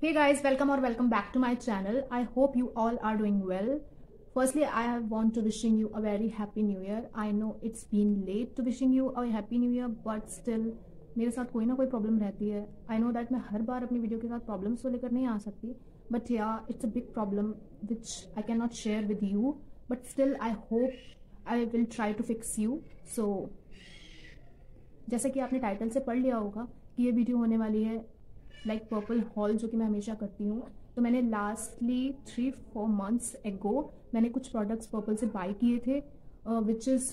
Hey guys, welcome or welcome back to my channel. I hope you all are doing well. Firstly, I want to wishing you a very happy new year. I know it's been late to wishing you a happy new year, but still मेरे साथ कोई ना कोई problem रहती है. I know that मैं हर बार अपनी video के साथ प्रॉब्लम्स को लेकर नहीं आ सकती, but yeah, it's a big problem which I cannot share with you. But still, I hope I will try to fix you. So जैसा कि आपने टाइटल से पढ़ लिया होगा कि ये वीडियो होने वाली है लाइक पर्पल हॉल, जो कि मैं हमेशा करती हूँ. तो मैंने लास्टली 3-4 months एगो मैंने कुछ प्रोडक्ट्स पर्पल से बाय किए थे, which is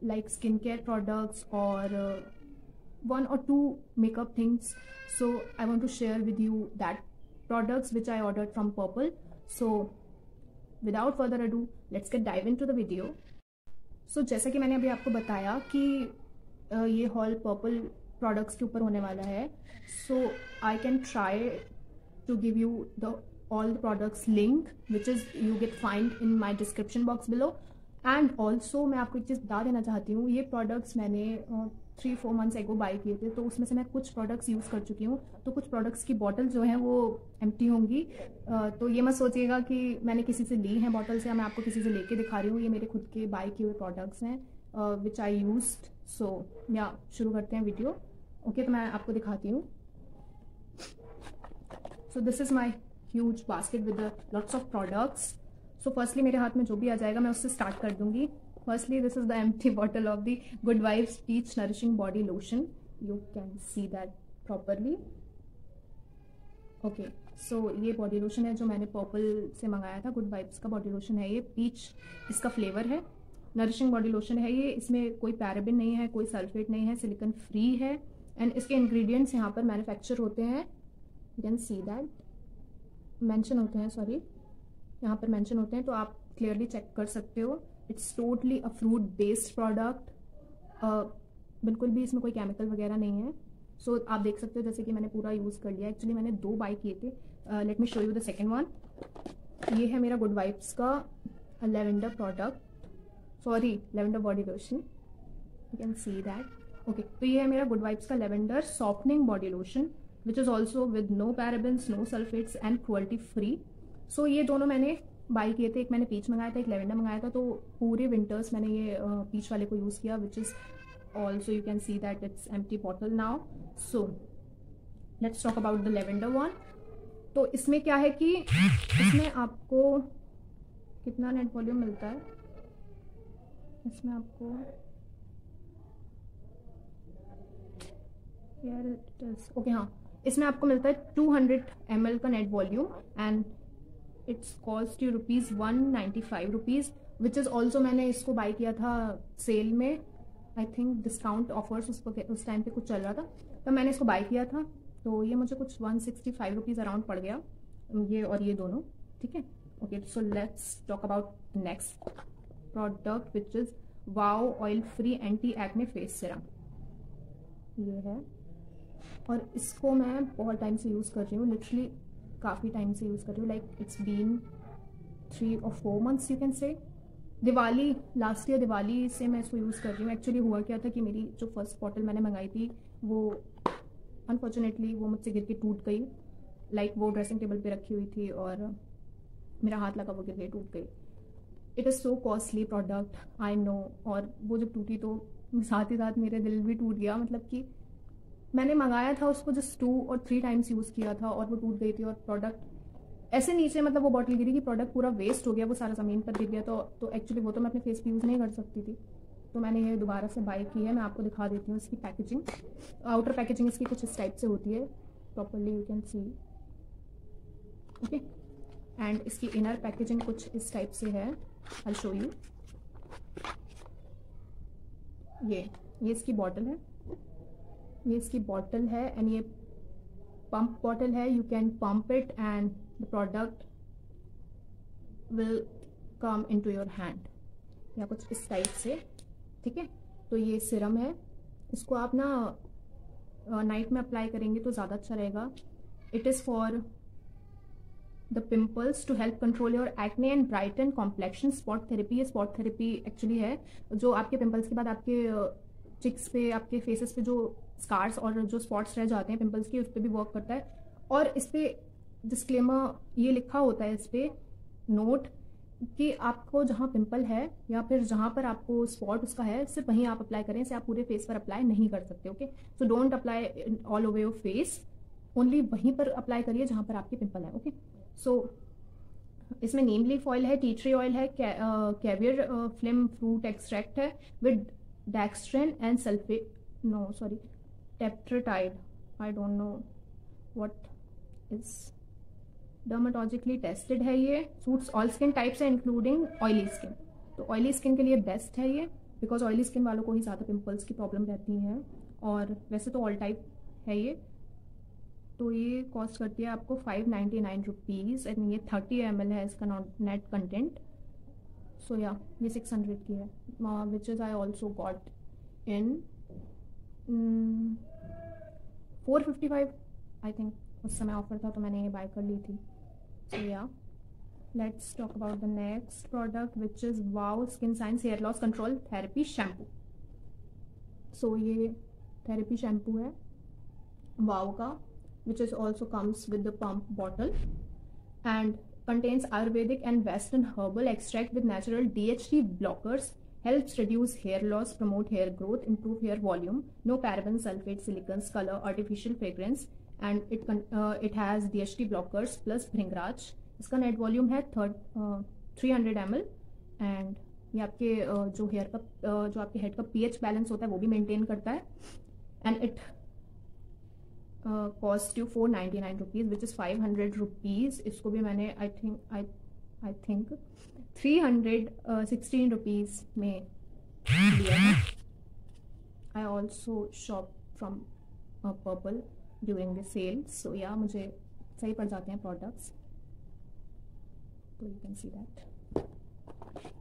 like skin care products और 1 or 2 makeup things. So I want to share with you that products which I ordered from Purple. So without further ado, let's get dive into the video. So जैसा कि मैंने अभी आपको बताया कि ये hall purple products के ऊपर होने वाला है. So I can try to give you the all the products link which is you get find in my description box below. And also मैं आपको एक चीज़ बता देना चाहती हूँ, ये प्रोडक्ट्स मैंने 3-4 months एगो बाय किए थे, तो उसमें से मैं कुछ प्रोडक्ट्स यूज़ कर चुकी हूँ. तो कुछ प्रोडक्ट्स की बॉटल जो है वो एम्प्टी होंगी. तो ये मत सोचिएगा कि मैंने किसी से ली हैं बॉटल्स या मैं आपको किसी से लेके दिखा रही हूँ. ये मेरे खुद के बाय किए हुए प्रोडक्ट्स हैं विच आई यूज्ड. सो या शुरू करते हैं वीडियो. ओके, तो मैं आपको दिखाती हूँ. सो this is my huge basket with lots of products. So firstly मेरे हाथ में जो भी आ जाएगा मैं उससे स्टार्ट कर दूंगी. Firstly this is the empty bottle of the Good Vibes peach nourishing body lotion. You can see that properly. Okay, so ये बॉडी लोशन है जो मैंने पर्पल से मंगाया था. गुड वाइब्स का बॉडी लोशन है ये. पीच इसका फ्लेवर है. नरिशिंग बॉडी लोशन है ये. इसमें कोई पैराबिन नहीं है, कोई सल्फेट नहीं है, सिलिकॉन फ्री है. एंड इसके इंग्रेडिएंट्स यहाँ पर मैन्युफैक्चर होते हैं. You can see that mention होते हैं, सॉरी यहाँ पर मेंशन होते हैं, तो आप क्लियरली चेक कर सकते हो. It's totally a fruit based product. बिल्कुल भी इसमें कोई केमिकल वगैरह नहीं है. सो आप देख सकते हो जैसे कि मैंने पूरा यूज़ कर लिया. एक्चुअली मैंने 2 बाय किए थे. Let me show you the second one. ये है मेरा गुड वाइब्स का lavender product, sorry lavender body lotion. You can see that. Okay, तो ये है मेरा गुड वाइब्स का lavender softening body lotion which is also with no parabens, no sulphates and cruelty free. So ये दोनों मैंने bye किए थे. एक मैंने पीच मंगाया था, एक लेवेंडर मंगाया था. तो पूरे विंटर्स मैंने ये पीच वाले को यूज़ किया, विच is also you can see that it's empty bottle now. So let's talk about the lavender one. तो इसमें क्या है कि इसमें आपको कितना नेट वॉल्यूम मिलता है. इसमें आपको यार इट इज ओके, हाँ, इसमें आपको मिलता है 200 ml का net volume and it's cost you ₹195, which is also मैंने इसको बाय किया था सेल में. आई थिंक डिस्काउंट ऑफर्स उस टाइम पे कुछ चल रहा था, तो मैंने इसको बाय किया था. तो ये मुझे कुछ ₹165 अराउंड पड़ गया, ये और ये दोनों. ठीक है. Okay, so let's talk about next product which is wow oil free anti acne face serum. ये है और इसको मैं बहुत टाइम से यूज़ कर रही हूँ. लिटरली काफ़ी टाइम से यूज़ कर रही हूँ. Like it's been 3 or 4 months you can say. Diwali, last year Diwali से मैं इसको यूज़ कर रही हूँ. एक्चुअली हुआ क्या था कि मेरी जो फर्स्ट बॉटल मैंने मंगाई थी वो अनफॉर्चुनेटली वो मुझसे गिर के टूट गई. लाइक वो ड्रेसिंग टेबल पे रखी हुई थी और मेरा हाथ लगा, वो गिर के टूट गई. It is so costly product, I know. और वो जब टूटी तो साथ ही साथ मेरे दिल भी टूट गया. मतलब कि मैंने मंगाया था उसको जस्ट 2 or 3 times यूज़ किया था और वो टूट गई थी. और प्रोडक्ट ऐसे नीचे, मतलब वो बॉटल गिरी कि प्रोडक्ट पूरा वेस्ट हो गया, वो सारा ज़मीन पर गिर गया. तो एक्चुअली वो तो मैं अपने फेस पे यूज़ नहीं कर सकती थी. तो मैंने ये दोबारा से बाय की है. मैं आपको दिखा देती हूँ इसकी पैकेजिंग. आउटर पैकेजिंग इसकी कुछ इस टाइप से होती है, properly you can C. Okay, and इसकी इनर पैकेजिंग कुछ इस टाइप से है. I show you. ये इसकी बॉटल है. ये इसकी बॉटल है एंड ये पंप बॉटल है. You can pump it and the product will come into your hand, या कुछ इस टाइप से. ठीक है. तो ये सिरम है. इसको आप ना नाइट में अप्लाई करेंगे तो ज़्यादा अच्छा रहेगा. It is for the pimples to help control your acne and brighten complexion. Spot therapy, ये स्पॉट थेरेपी एक्चुअली है जो आपके पिम्पल्स के बाद आपके चिक्स पे, आपके फेसेस पे जो स्कार्स और जो स्पॉट्स रह जाते हैं पिंपल्स के, उस पर भी वर्क करता है. और इस पर डिस्क्लेमर ये लिखा होता है इस पर नोट कि आपको जहाँ पिंपल है या फिर जहाँ पर आपको स्पॉट उसका है सिर्फ वहीं आप अप्लाई करें, इसे आप पूरे फेस पर अप्लाई नहीं कर सकते। Okay, so don't apply all over your face, only वहीं पर अप्लाई करिए जहाँ पर आपके पिंपल है। ओके, सो इसमें नीम लीफ ऑयल है, टी ट्री ऑयल है, कैवियर फ्लेम फ्रूट एक्सट्रैक्ट है with dextrin and sulphate, no sorry tetratide, I don't know what is, dermatologically tested है ये, सूट्स ऑल स्किन टाइप्स है इंक्लूडिंग ऑयली स्किन। तो oily skin के लिए best है ये, बिकॉज ऑयली स्किन वालों को ही ज़्यादा पिंपल्स की प्रॉब्लम रहती है, और वैसे तो ऑल टाइप है ये। तो ये कॉस्ट करती है आपको 599 रुपीज़ एंड ये 30 ml है इसका नेट कंटेंट। सो या ये 600 की है, which is I also got in 455 I think, उस समय ऑफर था तो मैंने ये बाय कर ली थी। So yeah let's talk about the next product which is Wow Skin Science hair loss control therapy shampoo. So ये थेरेपी शैम्पू है वाओ का, which is also comes with the pump bottle and contains Ayurvedic and Western herbal extract with natural DHT blockers, helps reduce hair loss, promote hair growth, improve hair volume, no parabens, sulfates, silicones, color, artificial fragrance, and it has DHT blockers plus Bhringraj। इसका net volume है 300 ml and ये आपके जो hair का जो आपके head का pH balance होता है वो भी मेंटेन करता है, and it cost you 499 rupees which is 500 rupees. इसको भी मैंने आई थिंक 316 रुपीज़ में लिया है। I also shop from Purplle during the sale, so yeah मुझे सही पड़ जाते हैं प्रोडक्ट्स, तो you can see that.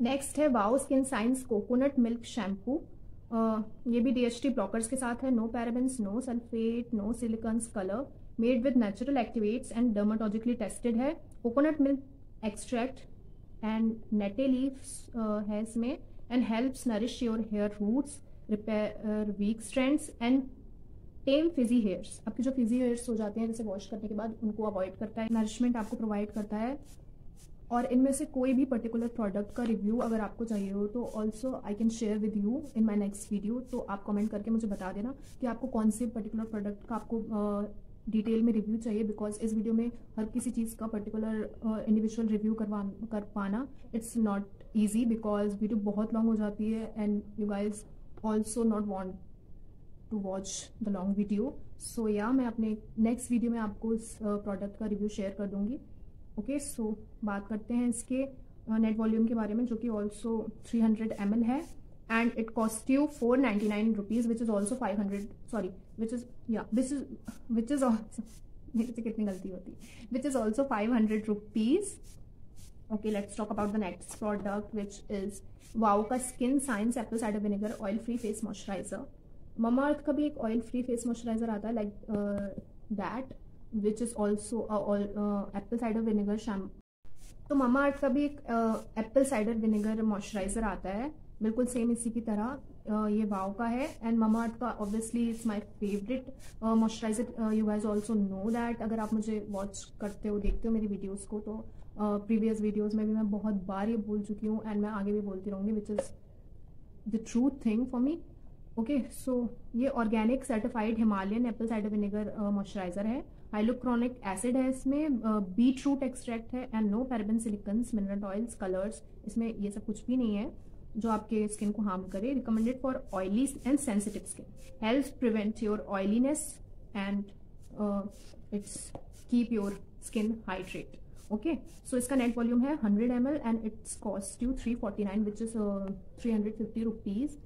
Next है Wow Skin Science coconut milk shampoo. ये भी DHT ब्लॉकर्स के साथ है, no parabens, no sulphate, no silicones, colour, made with natural activates and dermatologically tested है, कोकोनट मिल्क एक्सट्रैक्ट एंड नेटे leaves है इसमें, and helps nourish your hair roots, repair week strands and tame frizzy hairs. आपके जो Fiji hairs हो जाते हैं जैसे वॉश करने के बाद उनको अवॉइड करता है, नरिशमेंट आपको प्रोवाइड करता है। और इनमें से कोई भी पर्टिकुलर प्रोडक्ट का रिव्यू अगर आपको चाहिए हो तो also I can share with you in my next video, तो आप कमेंट करके मुझे बता देना कि आपको कौन से पर्टिकुलर प्रोडक्ट का आपको डिटेल में रिव्यू चाहिए, बिकॉज इस वीडियो में हर किसी चीज़ का पर्टिकुलर इंडिविजुअल रिव्यू कर पाना it's not easy, because video बहुत लॉन्ग हो जाती है and you guys also not want to watch the long video. So yeah मैं अपने नेक्स्ट वीडियो में आपको इस प्रोडक्ट का रिव्यू शेयर कर दूंगी। ओके, सो बात करते हैं इसके नेट वॉल्यूम के बारे में, जो कि ऑल्सो 300 ml है and it cost you 499 rupees which is also 500 sorry which is also मेरे से कितनी गलती होती है, which is also 500 rupees. Okay, let's talk about the next product which is Wow का skin science apple cider vinegar oil free face moisturiser. Mamaearth का भी एक ऑयल फ्री फेस मॉइस्चराइजर आता है like that which is also Apple cider vinegar shampoo. तो mama अर्थ का भी एक एप्पल साइडर विनेगर मॉइस्चराइजर आता है बिल्कुल सेम इसी की तरह, ये वाओ का है एंड ममा अर्थ का obviously it's my favourite moisturiser. You guys also know that, अगर आप मुझे वॉच करते हो देखते हो मेरी वीडियोज़ को तो प्रीवियस वीडियोज़ में भी मैं बहुत बार ये बोल चुकी हूँ एंड मैं आगे भी बोलती रहूँगी, which is the truth thing for me. Okay, so ये organic certified Himalayan apple cider vinegar moisturiser है, हाइलोक्रोनिक एसिड है इसमें, बीट रूट एक्सट्रैक्ट है and no paraben, silicones, mineral oils, colours, इसमें ये सब कुछ भी नहीं है जो आपके स्किन को हार्म करे। Recommended for oily and sensitive skin, helps prevent your oiliness and it's keep your skin hydrate. Okay, so इसका नेट वॉल्यूम है 100 ml and it's cost you 349 which is 350 rupees.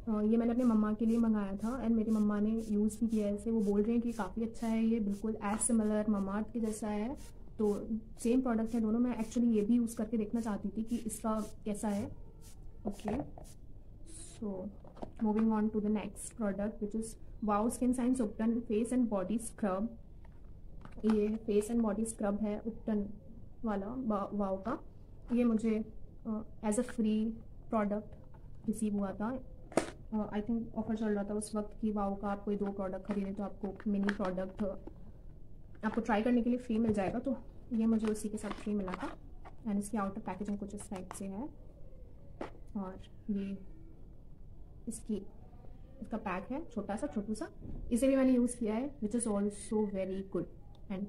ये मैंने अपने मम्मा के लिए मंगाया था एंड मेरी मम्मा ने यूज़ भी किया है इसे, वो बोल रहे हैं कि काफ़ी अच्छा है, ये बिल्कुल एज सिमिलर ममा अर्थ के जैसा है, तो सेम प्रोडक्ट है दोनों। मैं एक्चुअली ये भी यूज़ करके देखना चाहती थी कि इसका कैसा है। Okay, so moving on to the next product which is Wow Skin Science ubtan face and body scrub. ये फेस एंड बॉडी स्क्रब है उपटन वाला वाओ का, ये मुझे as a free product receive हुआ था। आई थिंक ऑफर चल रहा था उस वक्त कि वाओ का आप कोई 2 प्रोडक्ट खरीदें तो आपको मिनी प्रोडक्ट आपको ट्राई करने के लिए फ्री मिल जाएगा, तो ये मुझे उसी के साथ फ्री मिला था। एंड इसकी आउटर पैकेजिंग कुछ इस टाइप से है, और ये इसका पैक है छोटा सा। इसे भी मैंने यूज़ किया है, which is also very good and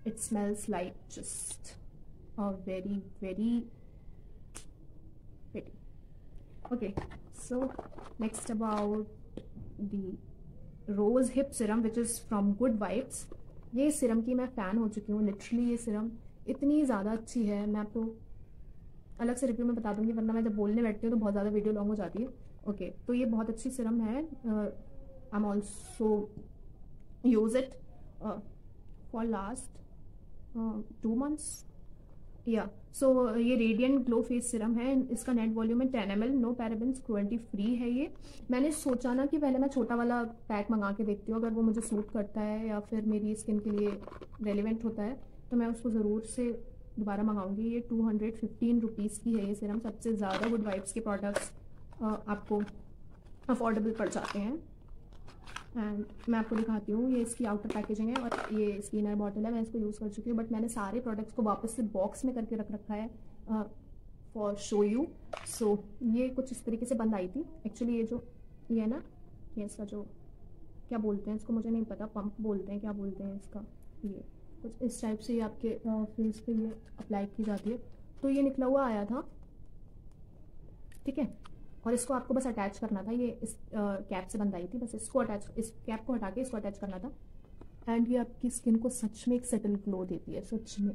it smells like just very very pretty. Okay, so next about the rose hip serum which is from Good Vibes. ये सीरम की मैं फ़ैन हो चुकी हूँ लिटरली। ये सीरम इतनी ज़्यादा अच्छी है, मैं आपको अलग से रिव्यू में बता दूंगी, वरना मैं जब बोलने बैठती हूँ तो बहुत ज़्यादा वीडियो लॉन्ग हो जाती है। ओके, तो ये बहुत अच्छी सीरम है। I am also use it for last 2 months या सो ये रेडिएंट ग्लो फेस सीरम है। इसका नेट वॉल्यूम है 10 ml, no parabens, cruelty free है ये। मैंने सोचा ना कि पहले मैं छोटा वाला पैक मंगा के देखती हूँ, अगर वो मुझे सूट करता है या फिर मेरी स्किन के लिए रेलिवेंट होता है तो मैं उसको ज़रूर से दोबारा मंगाऊंगी। ये 215 रुपीज़ की है ये सीरम। सबसे ज़्यादा गुड वाइब्स के प्रोडक्ट्स आपको अफोर्डेबल पड़ जाते हैं। एंड मैं आपको दिखाती हूँ, ये इसकी आउटर पैकेजिंग है और ये इसकी इनर बॉटल है। मैं इसको यूज़ कर चुकी हूँ, बट मैंने सारे प्रोडक्ट्स को वापस से बॉक्स में करके रख रखा है फॉर शो यू। सो ये कुछ इस तरीके से बंद आई थी। एक्चुअली ये है ना, ये इसका जो क्या बोलते हैं इसको, मुझे नहीं पता, पंप बोलते हैं, क्या बोलते हैं इसका, ये कुछ इस टाइप से ये आपके फेस पे ये अप्लाई की जाती है। तो ये निकला हुआ आया था, ठीक है, और इसको आपको बस अटैच करना था। ये इस कैप से बंद आई थी, बस इसको अटैच, इस कैप को हटा के इसको अटैच करना था। एंड ये आपकी स्किन को सच में एक सेटल ग्लो देती है। सच में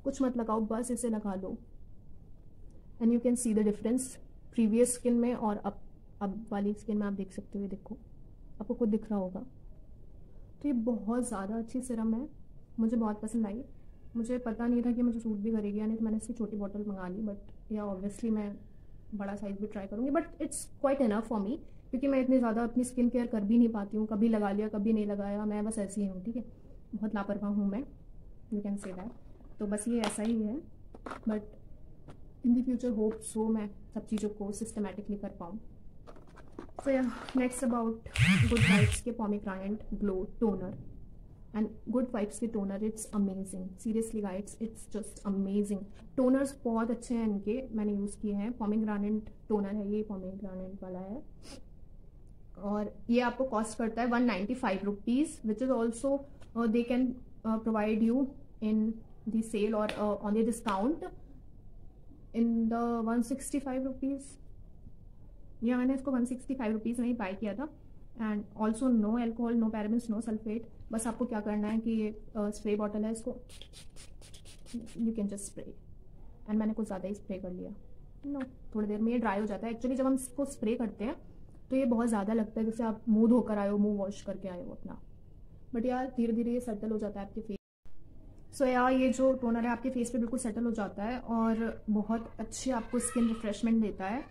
कुछ मत लगाओ, बस इसे लगा लो and you can see the difference previous skin में और अब वाली स्किन में। आप देख सकते हो, ये देखो, आपको खुद दिख रहा होगा। तो ये बहुत ज़्यादा अच्छी सीरम है, मुझे बहुत पसंद आई। मुझे पता नहीं था कि मुझे सूट भी करेगी, यानी तो मैंने इसकी छोटी बॉटल मंगा ली, बट या ऑब्वियसली मैं बड़ा साइज़ भी ट्राई करूँगी, but it's quite enough for me, क्योंकि मैं इतनी ज़्यादा अपनी स्किन केयर कर भी नहीं पाती हूँ। कभी लगा लिया, कभी नहीं लगाया, मैं बस ऐसी ही हूँ, ठीक है, बहुत लापरवाह हूँ मैं, यू कैन से दैट। तो बस ये ऐसा ही है, but in the future hope so मैं सब चीज़ों को सिस्टमेटिकली कर पाऊँ। So yeah next about Good Vibes के pomegranate glow toner. And Good Vibes के toner, it's amazing, seriously guys, it's just amazing. Toners बहुत अच्छे हैं इनके, मैंने यूज़ किए हैं। पोमेग्रेनेट टोनर है ये, पोमेग्रेनेट वाला है, और ये आपको कॉस्ट करता है 195 rupees, which is also they can provide you in the sale और on the discount in the 165 rupees. Yeah मैंने इसको 165 रुपीज़ में ही बाय किया था। And also no alcohol, no parabens, no sulphate. बस आपको क्या करना है कि ये स्प्रे बॉटल है, इसको you can just spray. And मैंने कुछ ज़्यादा ही स्प्रे कर लिया, नो, थोड़ी देर में ये ड्राई हो जाता है। एक्चुअली जब हम इसको स्प्रे करते हैं तो ये बहुत ज़्यादा लगता है जैसे आप मुंह धोकर आए हो, मुंह वॉश करके आए हो अपना, बट यार धीरे धीरे ये सेटल हो जाता है आपके फेस। सो यार ये जो टोनर है आपके फेस पे बिल्कुल सेटल हो जाता है और बहुत अच्छी आपको स्किन रिफ्रेशमेंट देता है।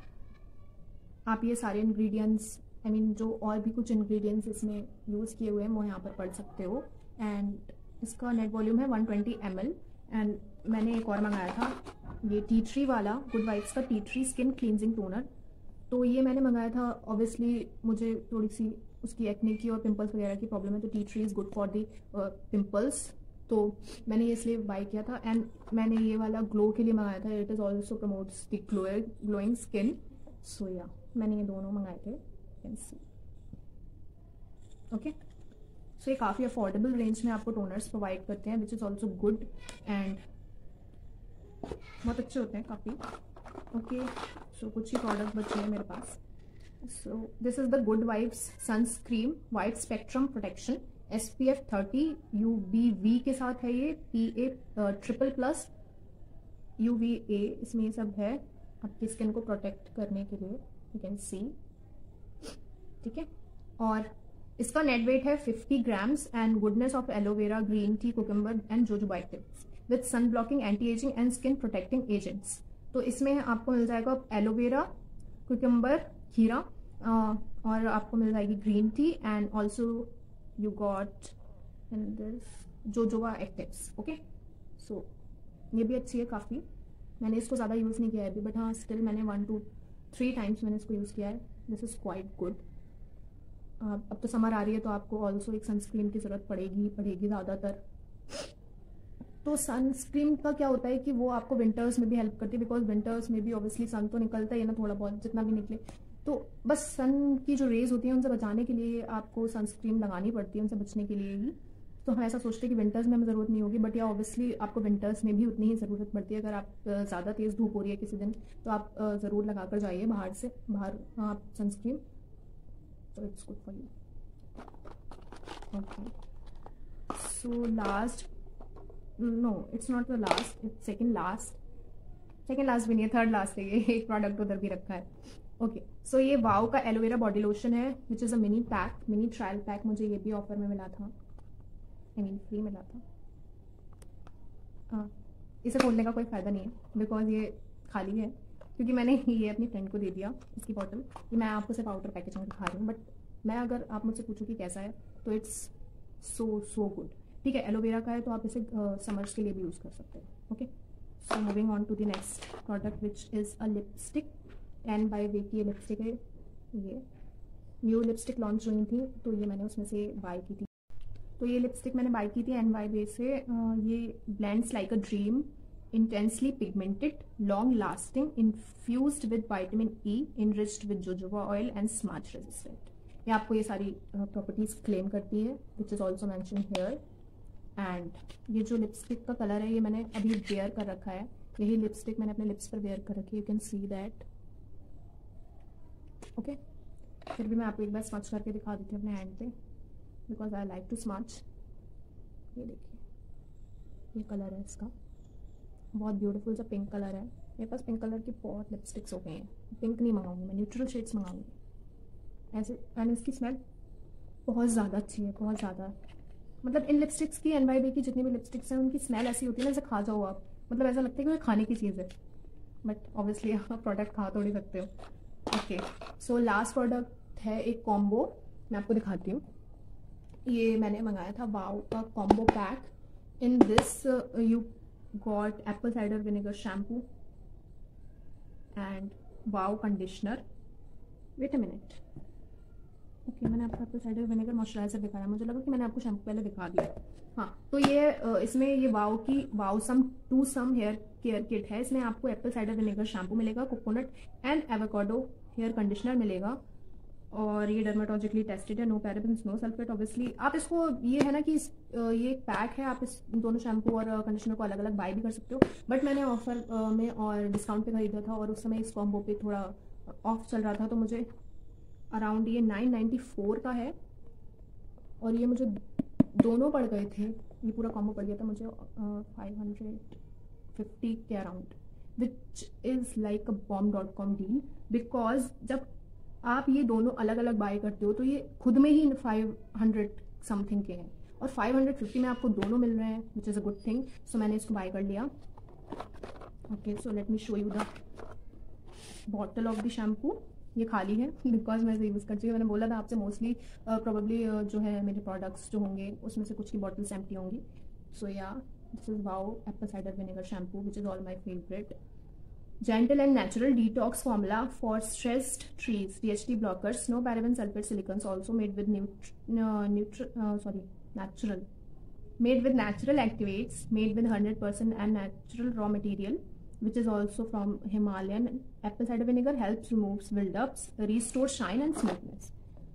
आप ये सारे इंग्रेडिएंट्स, आई मीन जो और भी कुछ इंग्रेडिएंट्स इसमें यूज़ किए हुए हैं वो यहाँ पर पढ़ सकते हो। एंड इसका नेट वॉल्यूम है 120 ml। एंड मैंने एक और मंगाया था, ये टी ट्री वाला, गुड वाइब्स का tea tree skin cleansing toner. तो ये मैंने मंगाया था, ऑब्वियसली मुझे थोड़ी सी उसकी एक्ने की और पिंपल्स वगैरह की प्रॉब्लम है, तो tea tree is good for the pimples, तो मैंने ये इसलिए बाय किया था। एंड मैंने ये वाला ग्लो के लिए मंगाया था, it is also promotes the glowing skin. So yeah मैंने ये दोनों मंगाए थे, ओके। सो ये काफ़ी अफोर्डेबल रेंज में आपको टोनर्स प्रोवाइड करते हैं, which is also good and बहुत अच्छे होते हैं काफ़ी, ओके। सो कुछ ही प्रोडक्ट बचे हैं मेरे पास। So this is the Good Vibes sunscreen wide spectrum protection, SPF 30 UVV के साथ है ये, PA ट्रिपल+ UVA, इसमें ये सब है आपकी स्किन को प्रोटेक्ट करने के लिए, यू कैन सी, ठीक है। और इसका नेट वेट है 50 grams and goodness of aloe vera, green tea, cucumber and jojoba actives with sun blocking, anti ageing and skin protecting agents. तो इसमें आपको मिल जाएगा एलोवेरा, कुकुम्बर, खीरा, और आपको मिल जाएगी green tea and also you got in this jojoba actives, okay. So ये भी अच्छी है काफ़ी, मैंने इसको ज़्यादा यूज़ नहीं किया है अभी, बट हाँ स्टिल मैंने 1 to 3 टाइम्स मैंने इसको यूज़ किया है। दिस इज़ क्वाइट गुड, अब तो समर आ रही है तो आपको ऑल्सो एक सनस्क्रीन की ज़रूरत पड़ेगी ज़्यादातर। तो सनस्क्रीन का क्या होता है कि वो आपको विंटर्स में भी हेल्प करती है, बिकॉज विंटर्स में भी ऑब्वियसली सन तो निकलता ही है ना, थोड़ा बहुत जितना भी निकले। तो बस सन की जो रेज होती हैं उनसे बचाने के लिए आपको सनस्क्रीन लगानी पड़ती है, उनसे बचने के लिए ही। तो हम ऐसा सोचते हैं कि विंटर्स में हमें ज़रूरत नहीं होगी, बट या ऑब्वियसली आपको विंटर्स में भी उतनी ही ज़रूरत पड़ती है। अगर आप ज़्यादा तेज़ धूप हो रही है किसी दिन तो आप ज़रूर लगा कर जाइए बाहर आप सनस्क्रीन, तो it's good for you. Okay, so last, no it's not the last, it's second last भी नहीं है, थर्ड लास्ट है ये। एक प्रोडक्ट उधर भी रखा है। ओके, सो ये वाओ का एलोवेरा बॉडी लोशन है, which is a mini trial pack. मुझे ये भी ऑफर में मिला था, फ्री मिला था। हाँ, इसे खोलने का कोई फ़ायदा नहीं है बिकॉज ये खाली है, क्योंकि मैंने ये अपनी फ्रेंड को दे दिया इसकी बॉटल। ये मैं आपको सिर्फ आउटर पैकेजिंग दिखा रही हूँ, बट मैं अगर आप मुझसे पूछो कि कैसा है तो इट्स सो गुड। ठीक है, एलोवेरा का है तो आप इसे समर्स के लिए भी यूज़ कर सकते हैं। Okay, so moving on to the next product which is a lipstick. एन बाय वे की लिपस्टिक है। ये न्यू लिपस्टिक लॉन्च हुई थी तो ये मैंने उसमें से बाय की थी। तो ये लिपस्टिक मैंने बाय की थी एन बाय वे से। ये blends like a dream, intensely pigmented, long lasting, infused with vitamin E, enriched with jojoba oil and smudge resistant. ये आपको ये सारी प्रॉपर्टीज क्लेम करती है which is also mention here. And ये जो लिपस्टिक का कलर है ये मैंने अभी वेयर कर रखा है, यही लिपस्टिक मैंने अपने लिप्स पर वेयर कर रखी है, you can see that. Okay, फिर भी मैं आपको एक बार स्मच करके दिखा देती हूँ अपने हैंड पे, because I like to smudge. ये देखिए, ये कलर है इसका, बहुत ब्यूटीफुल सा पिंक कलर है। मेरे पास पिंक कलर की बहुत लिपस्टिक्स हो गई हैं, पिंक नहीं मंगाऊंगी मैं, न्यूट्रल शेड्स मंगाऊंगी ऐसे। एंड इसकी स्मेल बहुत ज़्यादा अच्छी है, बहुत ज़्यादा। मतलब इन लिपस्टिक्स की, एन बाई बी की जितनी भी लिपस्टिक्स हैं उनकी स्मेल ऐसी होती है ना जैसे खा जाओ आप, मतलब ऐसा लगता है कि वो खाने की चीज़ है, बट ऑब्वियसली आप प्रोडक्ट खा थोड़ी सकते हो। ओके, सो लास्ट प्रोडक्ट है एक कॉम्बो, मैं आपको दिखाती हूँ। ये मैंने मंगाया था वाओ का combo pack. In this you got apple cider vinegar shampoo and wow conditioner. Wait a minute, okay, मैंने आपको एप्पल साइडर विनेगर मॉइस्चराइजर दिखाया, मुझे लगा कि मैंने आपको शैम्पू पहले दिखा दिया। हाँ, तो ये इसमें ये wow some to some hair care kit है। इसमें आपको एप्पल साइडर विनेगर शैम्पू मिलेगा, coconut and avocado hair conditioner मिलेगा, और ये डर्माटोलॉजिकली टेस्टेड है, no parabens no sulphate. Obviously आप इसको, ये है ना कि ये एक पैक है, आप इस दोनों शैम्पू और कंडीशनर को अलग अलग बाय भी कर सकते हो, बट मैंने ऑफर में और डिस्काउंट पे खरीदा था और उस समय इस कॉम्बो पे थोड़ा ऑफ चल रहा था, तो मुझे अराउंड ये 994 का है, और ये मुझे दोनों पड़ गए थे, ये पूरा कॉम्बो पड़ गया था मुझे 550 के around, which is like a bomb.com deal. Because जब आप ये दोनों अलग अलग बाय करते हो तो ये खुद में ही 500 समथिंग के हैं, और 550 में आपको दोनों मिल रहे हैं, which is a good thing. So मैंने इसको बाय कर लिया। Okay, so let me show you the bottle of the shampoo. ये खाली है बिकॉज मैं इसे यूज़ कर चुकी हूँ। मैंने बोला था आपसे मोस्टली प्रोबेबली जो है मेरे प्रोडक्ट्स जो होंगे उसमें से कुछ की बॉटल्स एम्प्टी होंगी। सो या this is wow Apple cider vinegar shampoo which is all my favourite. Gentle and natural detox formula for stressed trees, DHT blockers, no paraben sulfate silicons, also made with natural, made with natural activates, made with 100% and natural raw material, which is also from Himalayan. Apple cider vinegar helps removes buildups, restore shine and smoothness.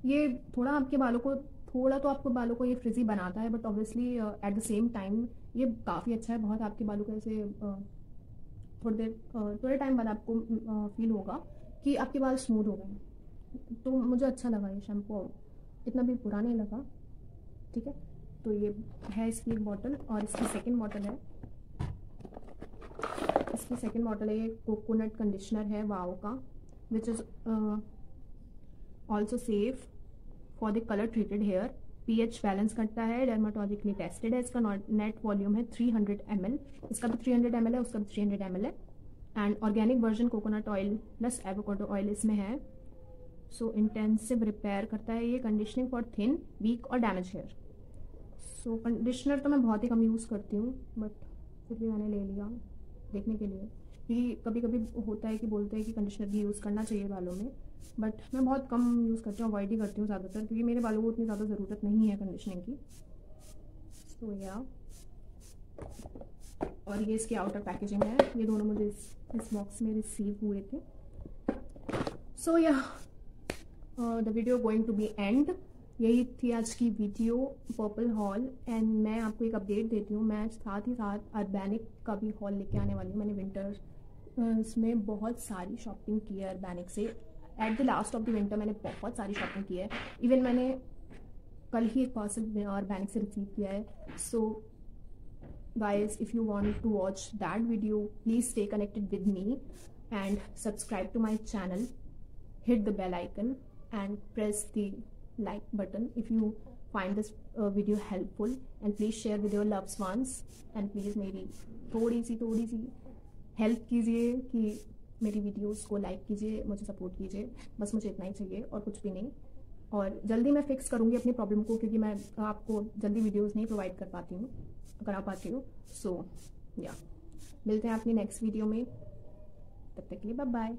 ये थोड़ा आपके बालों को, थोड़ा तो आपको बालों को ये फ्रिजी बनाता है, but obviously at the same time ये काफ़ी अच्छा है, बहुत आपके बालों को ऐसे थोड़े टाइम बाद आपको फील होगा कि आपके बाल स्मूथ हो गए। तो मुझे अच्छा लगा ये शैम्पू, इतना भी बुरा नहीं लगा। ठीक है, तो ये है इसकी एक बॉटल, और इसकी सेकंड बॉटल है ये कोकोनट कंडीशनर है वाओ का, which is also safe for the colour treated hair, pH balance करता है, डर्माटोलॉजिकली टेस्टेड है। इसका नेट वॉल्यूम है 300 ml, इसका भी 300 ml है, उसका भी 300 ml है, and organic version coconut oil plus avocado oil इसमें है। सो इंटेंसिव रिपेयर करता है ये, कंडीशनिंग फॉर थिन वीक और डैमेज हेयर। सो कंडीशनर तो मैं बहुत ही कम यूज़ करती हूँ, बट फिर भी मैंने ले लिया देखने के लिए, क्योंकि कभी कभी होता है कि बोलते हैं कि कंडीशनर भी यूज़ करना चाहिए बालों में, बट मैं बहुत कम यूज़ करती हूँ, अवॉइड ही करती हूँ ज़्यादातर, क्योंकि मेरे बालों को उतनी ज़्यादा ज़रूरत नहीं है कंडीशनिंग की। सो या, और ये इसकी आउटर पैकेजिंग है। ये दोनों मुझे इस बॉक्स में रिसीव हुए थे। So yeah, the video going to be end. यही थी आज की वीडियो, पर्पल हॉल। एंड मैं आपको एक अपडेट देती हूँ, मैं साथ ही साथ अर्बैनिक का भी हॉल लेके आने वाली हूँ। मैंने विंटर इसमें बहुत सारी शॉपिंग की है अर्बैनिक से। At the last of the winter मैंने बहुत सारी शॉपिंग की है। इवन मैंने कल ही एक पार्सल अर्बैनिक से रिसीव किया है। सो guys, if you want to watch that video, please stay connected with me and subscribe to my channel, hit the bell icon and press the like button if you find this video helpful, and please share with your loved ones, and please मेरी थोड़ी सी help कीजिए कि मेरी videos को like कीजिए, मुझे support कीजिए। बस मुझे इतना ही चाहिए और कुछ भी नहीं। और जल्दी मैं फिक्स करूँगी अपनी प्रॉब्लम को, क्योंकि मैं आपको जल्दी वीडियोस नहीं प्रोवाइड करा पाती हूँ। सो या, मिलते हैं अपनी नेक्स्ट वीडियो में, तब तक के लिए बाय बाय।